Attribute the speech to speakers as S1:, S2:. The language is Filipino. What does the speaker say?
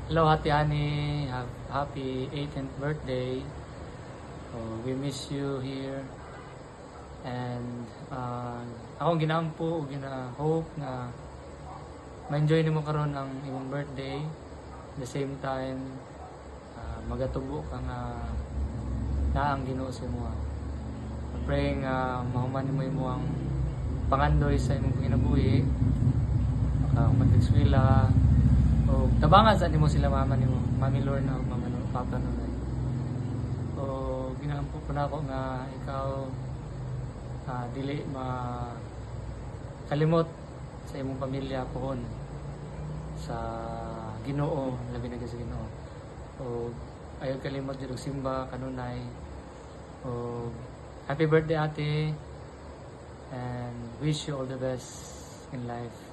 S1: Hello, Ate Ani. Happy 18th birthday. We miss you here. And akong ginaampo, gina-hope na ma-enjoy nimo karon ang imong birthday. At the same time, magatubo ka nga naang Ginoo sa imo. Praying mahuman nimo imong pangandoy sa imong kinabuhi. Mag-eskwela o tabangan sa nimo sila mama nimo, Mami Lorna o Mama Papa Nunay. O ginaampo ko na ako nga ikaw dili kalimot sa imong pamilya pohon sa Ginoo, labi na sa Ginoo. O ayaw kalimot dito simba kanunay. O happy birthday ate, and wish you all the best in life.